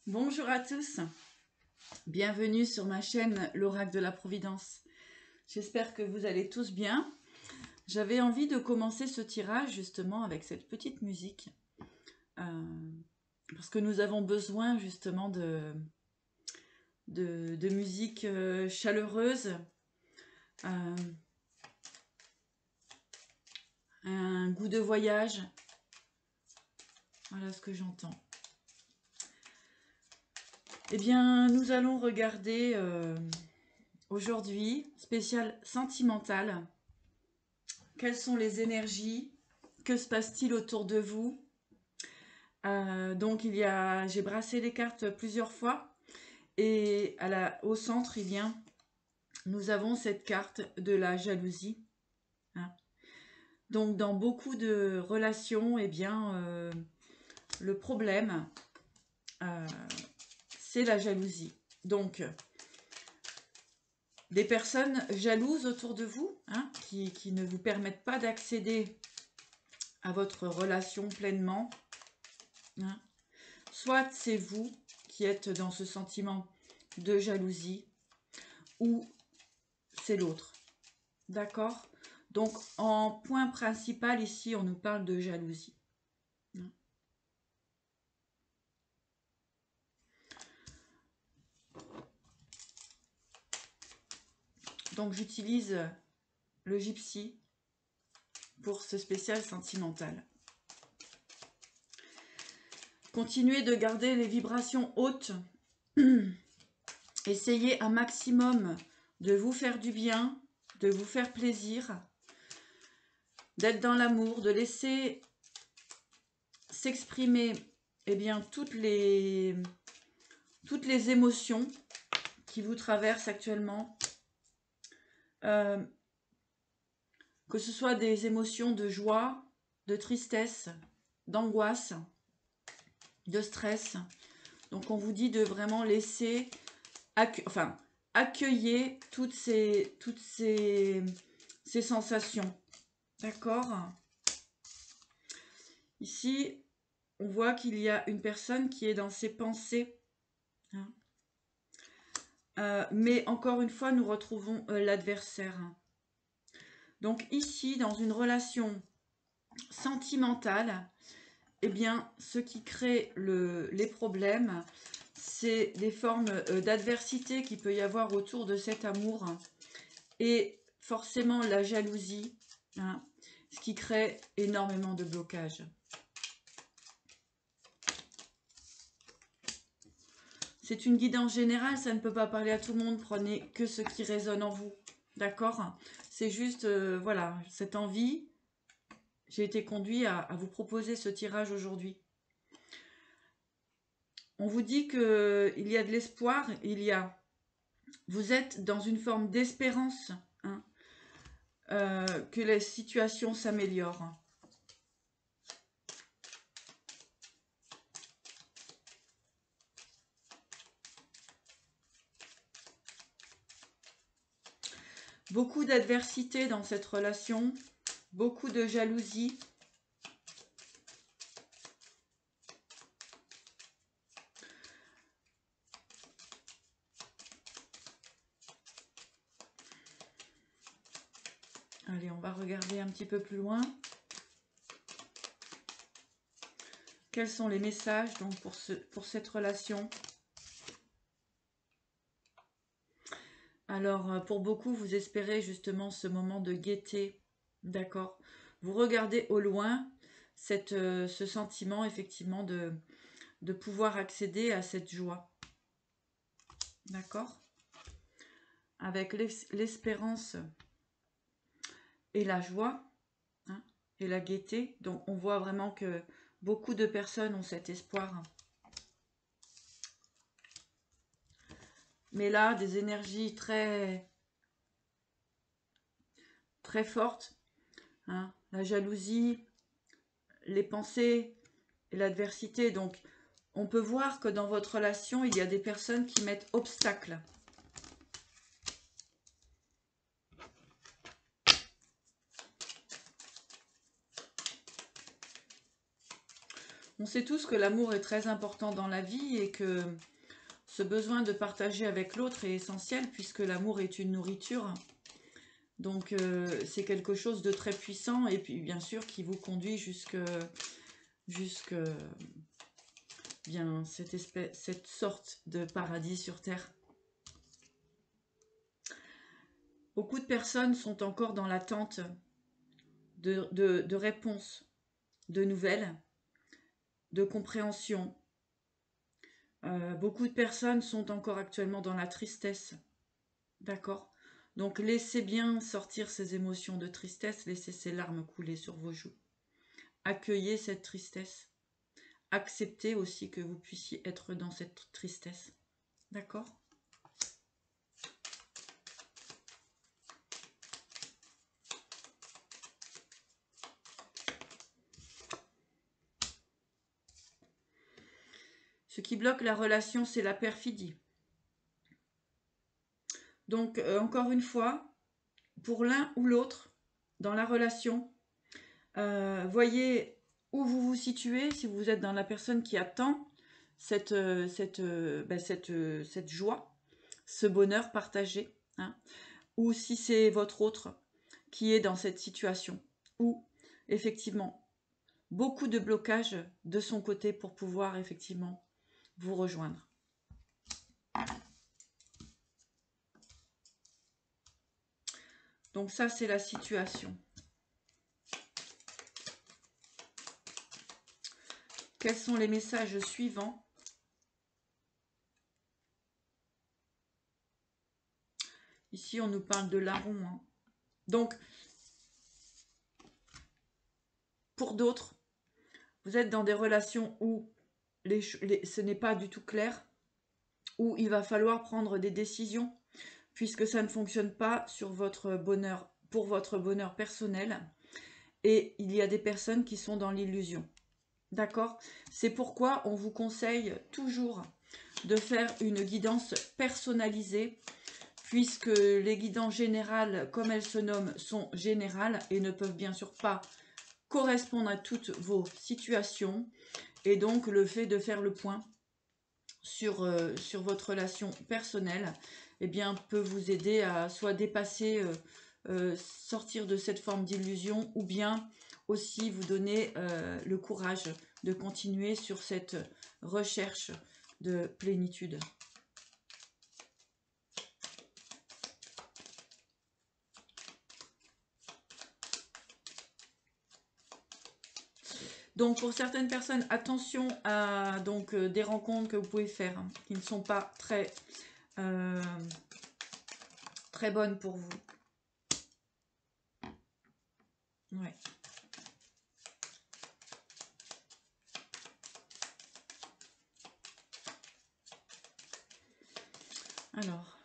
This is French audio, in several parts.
Bonjour à tous, bienvenue sur ma chaîne l'Oracle de la Providence. J'espère que vous allez tous bien. J'avais envie de commencer ce tirage justement avec cette petite musique. Parce que nous avons besoin justement de musique chaleureuse. Un goût de voyage. Voilà ce que j'entends. Eh bien, nous allons regarder aujourd'hui, spécial sentimental. Quelles sont les énergies? Que se passe-t-il autour de vous? Donc, j'ai brassé les cartes plusieurs fois. Et au centre, nous avons cette carte de la jalousie. Donc, dans beaucoup de relations, le problème, c'est la jalousie. Donc, des personnes jalouses autour de vous, qui ne vous permettent pas d'accéder à votre relation pleinement. Soit c'est vous qui êtes dans ce sentiment de jalousie, ou c'est l'autre. D'accord? Donc, en point principal, ici, on nous parle de jalousie. Donc, j'utilise le gypsy pour ce spécial sentimental. Continuez de garder les vibrations hautes. Essayez un maximum de vous faire du bien, de vous faire plaisir, d'être dans l'amour, de laisser s'exprimer toutes les émotions qui vous traversent actuellement. Que ce soit des émotions de joie, de tristesse, d'angoisse, de stress. Donc on vous dit de vraiment laisser, accueillir toutes ces sensations. D'accord? Ici, on voit qu'il y a une personne qui est dans ses pensées. Mais encore une fois, nous retrouvons l'adversaire. Donc ici, dans une relation sentimentale, ce qui crée les problèmes, c'est les formes d'adversité qu'il peut y avoir autour de cet amour. Et forcément la jalousie, ce qui crée énormément de blocages. C'est une guidance générale, ça ne peut pas parler à tout le monde, prenez que ce qui résonne en vous, d'accord? C'est juste, voilà, cette envie, j'ai été conduit à vous proposer ce tirage aujourd'hui. On vous dit qu'il y a de l'espoir, vous êtes dans une forme d'espérance, que la situation s'améliore. Beaucoup d'adversité dans cette relation, beaucoup de jalousie. Allez, on va regarder un petit peu plus loin. Quels sont les messages donc pour cette relation? Alors, pour beaucoup, vous espérez justement ce moment de gaieté, d'accord? Vous regardez au loin ce sentiment, effectivement, de pouvoir accéder à cette joie, d'accord? Avec l'espérance et la joie, et la gaieté. Donc, on voit vraiment que beaucoup de personnes ont cet espoir. Mais là, des énergies très fortes. La jalousie, les pensées et l'adversité. Donc, on peut voir que dans votre relation, il y a des personnes qui mettent obstacle. On sait tous que l'amour est très important dans la vie et que ce besoin de partager avec l'autre est essentiel puisque l'amour est une nourriture. Donc c'est quelque chose de très puissant et puis bien sûr qui vous conduit jusque bien cette sorte de paradis sur terre. Beaucoup de personnes sont encore dans l'attente de réponses, de nouvelles, de compréhension. Beaucoup de personnes sont encore actuellement dans la tristesse. D'accord? Donc laissez bien sortir ces émotions de tristesse, laissez ces larmes couler sur vos joues. Accueillez cette tristesse. Acceptez aussi que vous puissiez être dans cette tristesse. D'accord? Ce qui bloque la relation, c'est la perfidie. Donc, encore une fois, pour l'un ou l'autre, dans la relation, voyez où vous vous situez, si vous êtes dans la personne qui attend cette joie, ce bonheur partagé, hein, ou si c'est votre autre qui est dans cette situation, où effectivement, beaucoup de blocages de son côté pour pouvoir effectivement vous rejoindre. Donc ça, c'est la situation. Quels sont les messages suivants? Ici, on nous parle de larron. Hein. Donc, pour d'autres, vous êtes dans des relations où ce n'est pas du tout clair, où il va falloir prendre des décisions, puisque ça ne fonctionne pas sur votre bonheur, pour votre bonheur personnel. Et il y a des personnes qui sont dans l'illusion. D'accord? C'est pourquoi on vous conseille toujours de faire une guidance personnalisée, puisque les guidances générales, comme elles se nomment, sont générales et ne peuvent bien sûr pas correspondre à toutes vos situations. Et donc le fait de faire le point sur votre relation personnelle, eh bien, peut vous aider à soit dépasser, sortir de cette forme d'illusion, ou bien aussi vous donner le courage de continuer sur cette recherche de plénitude. Donc pour certaines personnes, attention à des rencontres que vous pouvez faire, hein, qui ne sont pas très bonnes pour vous. Ouais. Alors,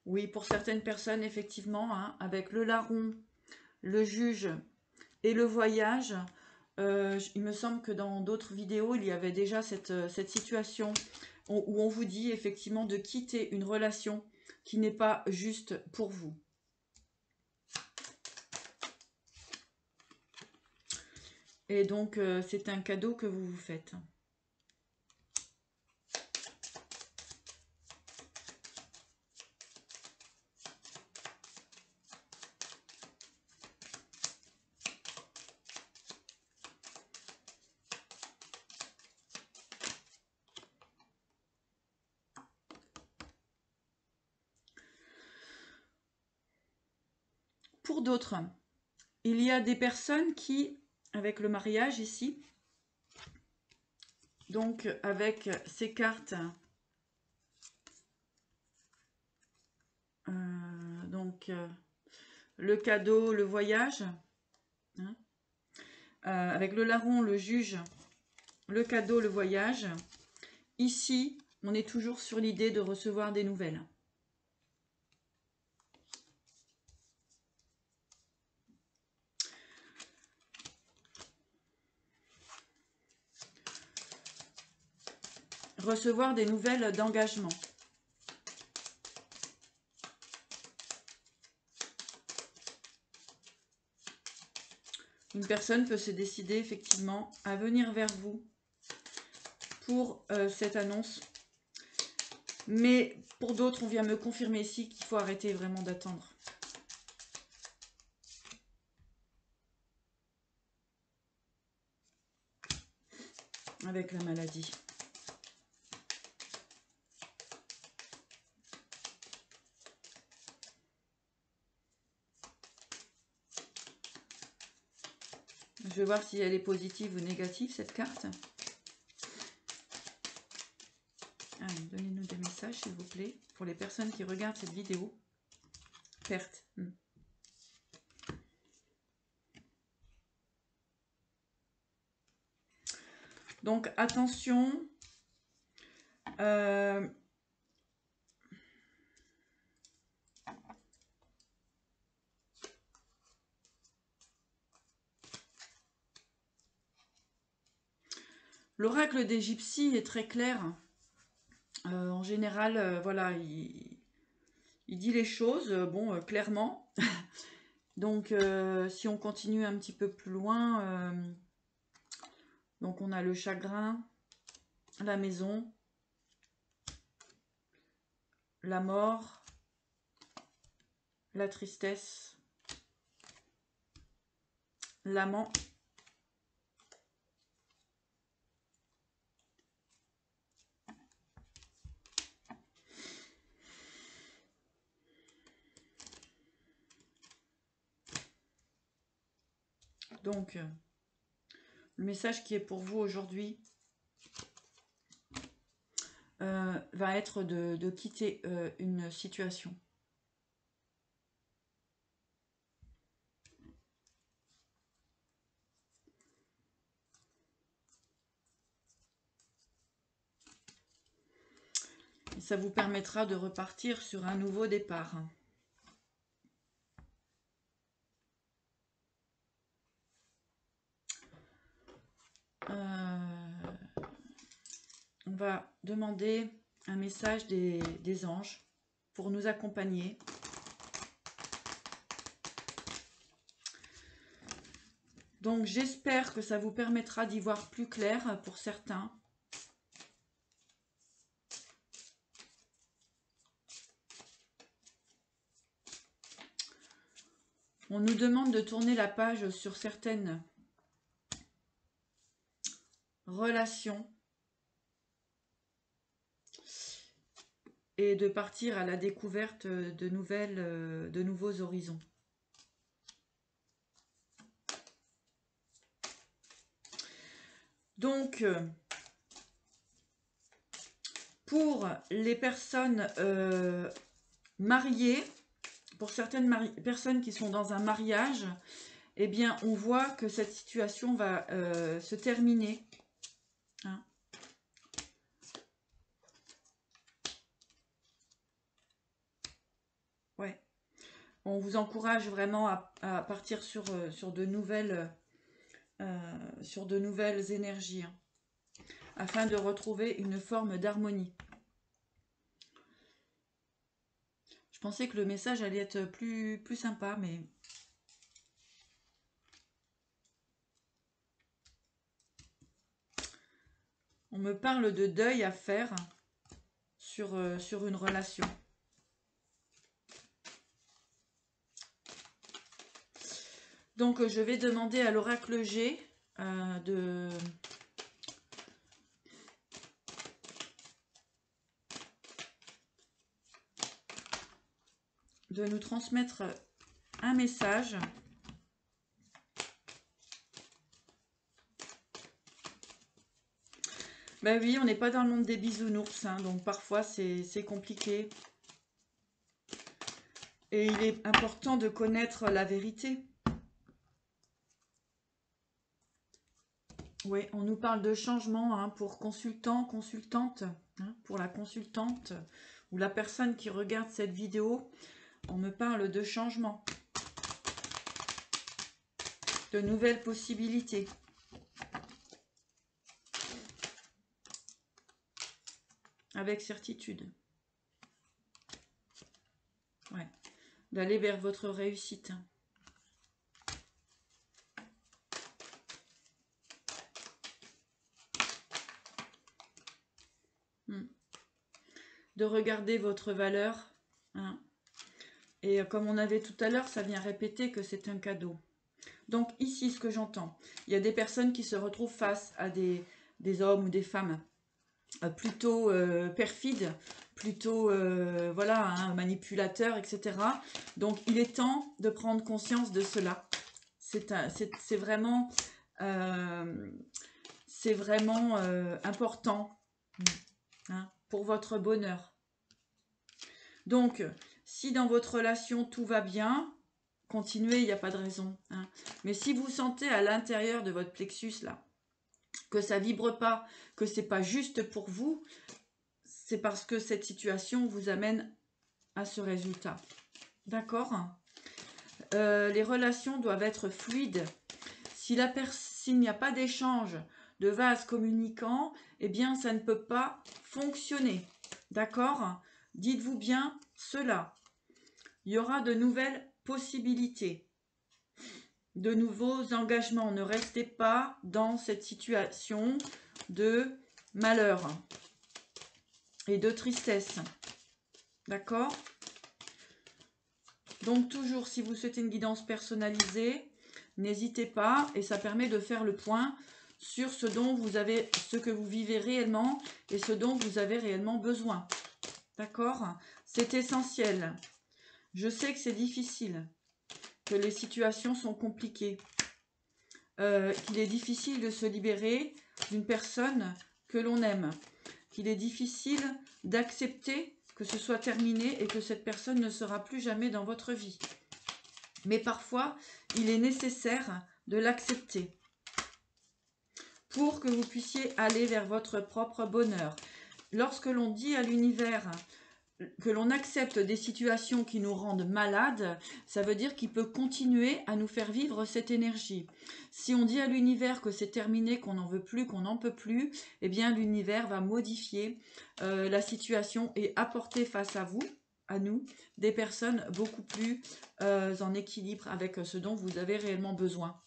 oui, pour certaines personnes, effectivement, hein, avec le larron, le juge et le voyage, il me semble que dans d'autres vidéos, il y avait déjà cette situation où on vous dit effectivement de quitter une relation qui n'est pas juste pour vous. Et donc, c'est un cadeau que vous vous faites. Pour d'autres, il y a des personnes qui, avec le mariage ici, donc avec ces cartes, le cadeau, le voyage, hein, avec le larron, le juge, le cadeau, le voyage. Ici, on est toujours sur l'idée de recevoir des nouvelles. Recevoir des nouvelles d'engagement. Une personne peut se décider effectivement à venir vers vous pour cette annonce. Mais pour d'autres, on vient me confirmer ici qu'il faut arrêter vraiment d'attendre. Avec la maladie. Je vais voir si elle est positive ou négative, cette carte. Allez, donnez-nous des messages, s'il vous plaît, pour les personnes qui regardent cette vidéo. Perte. Donc, attention. L'oracle des gypsies est très clair. En général, voilà, il dit les choses, clairement. Donc, si on continue un petit peu plus loin, donc on a le chagrin, la maison, la mort, la tristesse, l'amant, donc le message qui est pour vous aujourd'hui va être de quitter une situation. Et ça vous permettra de repartir sur un nouveau départ. On va demander un message des anges pour nous accompagner. Donc j'espère que ça vous permettra d'y voir plus clair pour certains. On nous demande de tourner la page sur certaines relations et de partir à la découverte de nouveaux horizons. Donc, pour les personnes mariées, pour certaines personnes qui sont dans un mariage, eh bien, on voit que cette situation va se terminer. Hein. Ouais. On vous encourage vraiment à partir sur de nouvelles énergies, hein, afin de retrouver une forme d'harmonie. Je pensais que le message allait être plus sympa, mais... On me parle de deuil à faire sur une relation. Donc, je vais demander à l'oracle G de nous transmettre un message. Ben oui, on n'est pas dans le monde des bisounours, hein, donc parfois c'est compliqué. Et il est important de connaître la vérité. Oui, on nous parle de changement, hein, pour consultant, consultante, hein, pour la consultante ou la personne qui regarde cette vidéo, on me parle de changement, de nouvelles possibilités. Avec certitude. Ouais. D'aller vers votre réussite. de regarder votre valeur. Hein. Et comme on avait tout à l'heure, ça vient répéter que c'est un cadeau. Donc ici, ce que j'entends, il y a des personnes qui se retrouvent face à des hommes ou des femmes plutôt perfides, plutôt voilà, hein, manipulateurs, etc. Donc il est temps de prendre conscience de cela. C'est vraiment, important hein, pour votre bonheur. Donc, si dans votre relation tout va bien, continuez, il n'y a pas de raison. Hein. Mais si vous sentez à l'intérieur de votre plexus, là, que ça vibre pas, que c'est pas juste pour vous, c'est parce que cette situation vous amène à ce résultat. D'accord ? Les relations doivent être fluides. S'il n'y a pas d'échange de vases communicants, eh bien, ça ne peut pas fonctionner. D'accord ? Dites-vous bien cela. Il y aura de nouvelles possibilités, de nouveaux engagements. Ne restez pas dans cette situation de malheur et de tristesse. D'accord ? Donc toujours, si vous souhaitez une guidance personnalisée, n'hésitez pas, et ça permet de faire le point sur ce que vous vivez réellement et ce dont vous avez réellement besoin. D'accord ? C'est essentiel. Je sais que c'est difficile, que les situations sont compliquées, qu'il est difficile de se libérer d'une personne que l'on aime, qu'il est difficile d'accepter que ce soit terminé et que cette personne ne sera plus jamais dans votre vie. Mais parfois, il est nécessaire de l'accepter pour que vous puissiez aller vers votre propre bonheur. Lorsque l'on dit à l'univers que l'on accepte des situations qui nous rendent malades, ça veut dire qu'il peut continuer à nous faire vivre cette énergie. Si on dit à l'univers que c'est terminé, qu'on n'en veut plus, qu'on n'en peut plus, eh bien l'univers va modifier la situation et apporter face à vous, à nous, des personnes beaucoup plus en équilibre avec ce dont vous avez réellement besoin.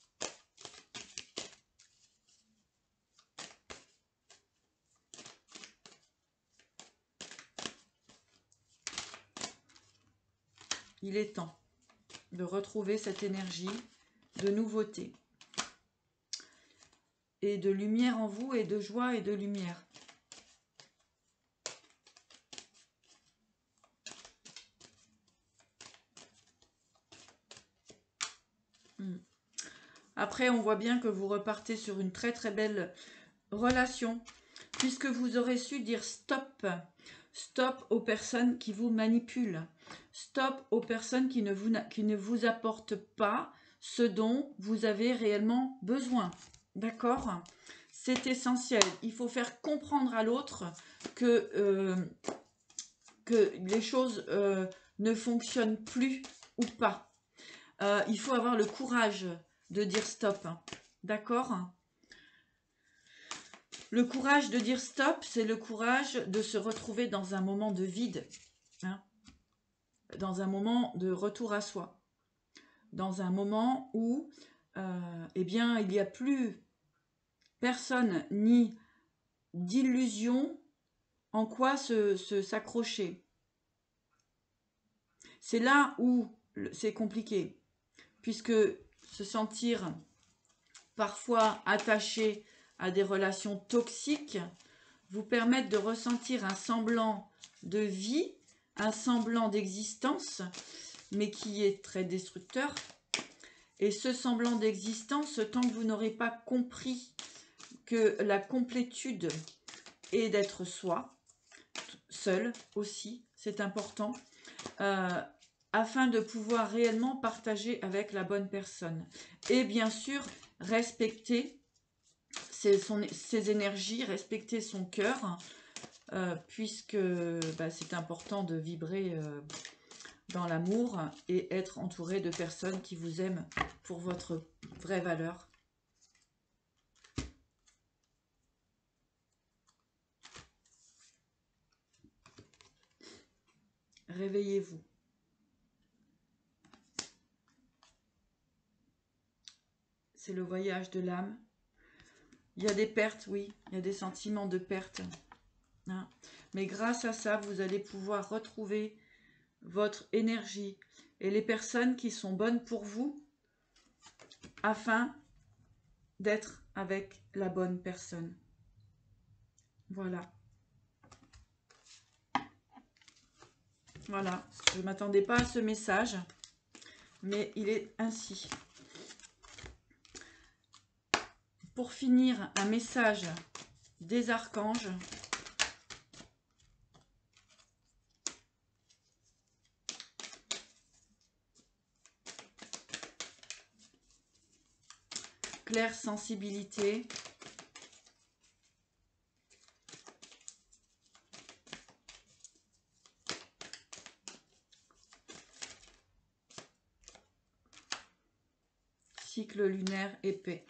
Il est temps de retrouver cette énergie de nouveauté et de lumière en vous et de joie et de lumière. Après, on voit bien que vous repartez sur une très très belle relation, puisque vous aurez su dire stop. Stop aux personnes qui vous manipulent. Stop aux personnes qui ne vous apportent pas ce dont vous avez réellement besoin. D'accord ? C'est essentiel. Il faut faire comprendre à l'autre que les choses ne fonctionnent plus ou pas. Il faut avoir le courage de dire stop. D'accord ? Le courage de dire stop, c'est le courage de se retrouver dans un moment de vide, hein, dans un moment de retour à soi, dans un moment où eh bien, il n'y a plus personne ni d'illusion en quoi s'accrocher. C'est là où c'est compliqué, puisque se sentir parfois attaché à des relations toxiques vous permettent de ressentir un semblant de vie, un semblant d'existence, mais qui est très destructeur. Et ce semblant d'existence, tant que vous n'aurez pas compris que la complétude est d'être soi, seul aussi, c'est important, afin de pouvoir réellement partager avec la bonne personne. Et bien sûr, respecter ses énergies, respecter son cœur, puisque c'est important de vibrer dans l'amour et être entouré de personnes qui vous aiment pour votre vraie valeur. Réveillez-vous. C'est le voyage de l'âme. Il y a des pertes, oui. Il y a des sentiments de perte. Hein. Mais grâce à ça, vous allez pouvoir retrouver votre énergie et les personnes qui sont bonnes pour vous afin d'être avec la bonne personne. Voilà. Voilà. Je ne m'attendais pas à ce message, mais il est ainsi. Pour finir, un message des archanges. Claire sensibilité. Cycle lunaire épais.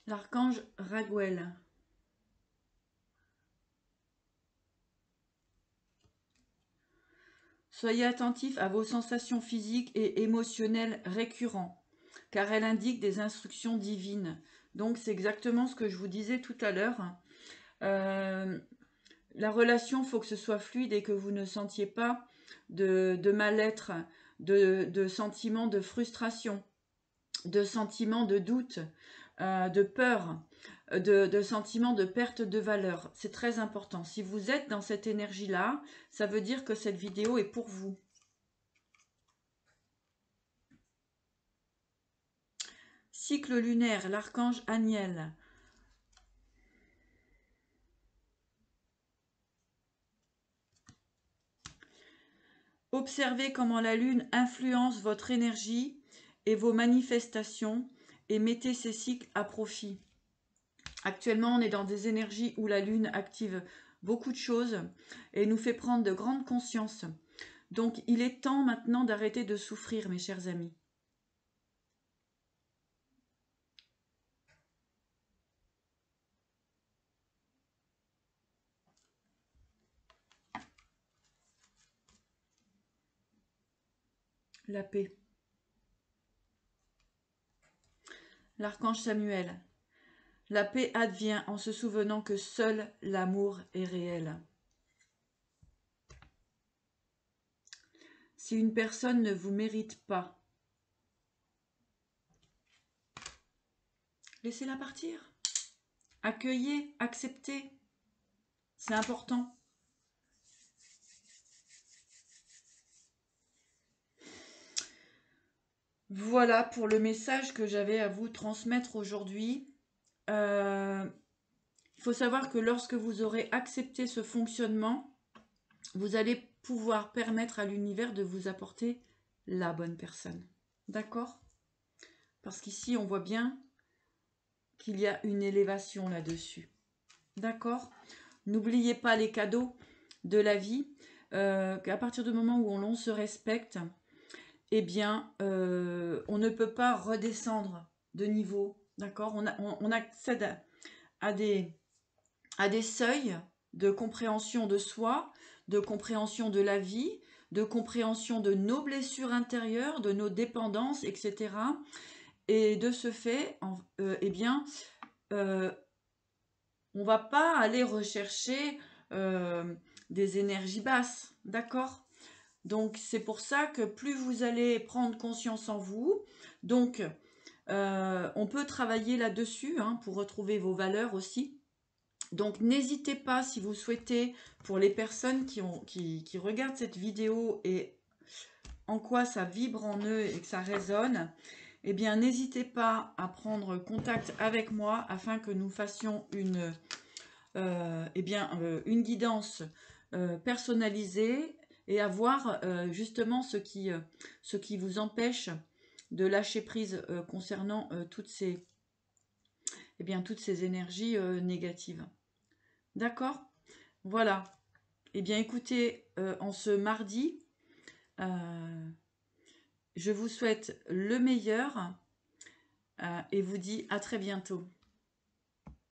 L'archange Raguel. Soyez attentifs à vos sensations physiques et émotionnelles récurrentes, car elles indiquent des instructions divines. Donc c'est exactement ce que je vous disais tout à l'heure. La relation, il faut que ce soit fluide et que vous ne sentiez pas de mal-être, de sentiments de frustration, de sentiments de doute, de peur, de sentiments de perte de valeur. C'est très important. Si vous êtes dans cette énergie-là, ça veut dire que cette vidéo est pour vous. Cycle lunaire, l'archange Aniel. Observez comment la lune influence votre énergie et vos manifestations et mettez ces cycles à profit. Actuellement, on est dans des énergies où la lune active beaucoup de choses et nous fait prendre de grandes consciences. Donc, il est temps maintenant d'arrêter de souffrir, mes chers amis. La paix. L'archange Samuel. La paix advient en se souvenant que seul l'amour est réel. Si une personne ne vous mérite pas, laissez-la partir. Accueillez, acceptez. C'est important. Voilà pour le message que j'avais à vous transmettre aujourd'hui. Il faut savoir que lorsque vous aurez accepté ce fonctionnement, vous allez pouvoir permettre à l'univers de vous apporter la bonne personne. D'accord? Parce qu'ici, on voit bien qu'il y a une élévation là-dessus. D'accord? N'oubliez pas les cadeaux de la vie, qu'à partir du moment où on se respecte, eh bien, on ne peut pas redescendre de niveau. D'accord? On accède à des seuils de compréhension de soi, de compréhension de la vie, de compréhension de nos blessures intérieures, de nos dépendances, etc. Et de ce fait, eh bien, on va pas aller rechercher des énergies basses, d'accord? Donc, c'est pour ça que plus vous allez prendre conscience en vous, donc, on peut travailler là-dessus pour retrouver vos valeurs aussi. Donc, n'hésitez pas si vous souhaitez, pour les personnes qui regardent cette vidéo et en quoi ça vibre en eux et que ça résonne, eh bien, n'hésitez pas à prendre contact avec moi afin que nous fassions une guidance personnalisée et à voir justement ce qui vous empêche de lâcher prise concernant toutes ces énergies négatives. D'accord? Voilà. Eh bien, écoutez, en ce mardi, je vous souhaite le meilleur et vous dis à très bientôt.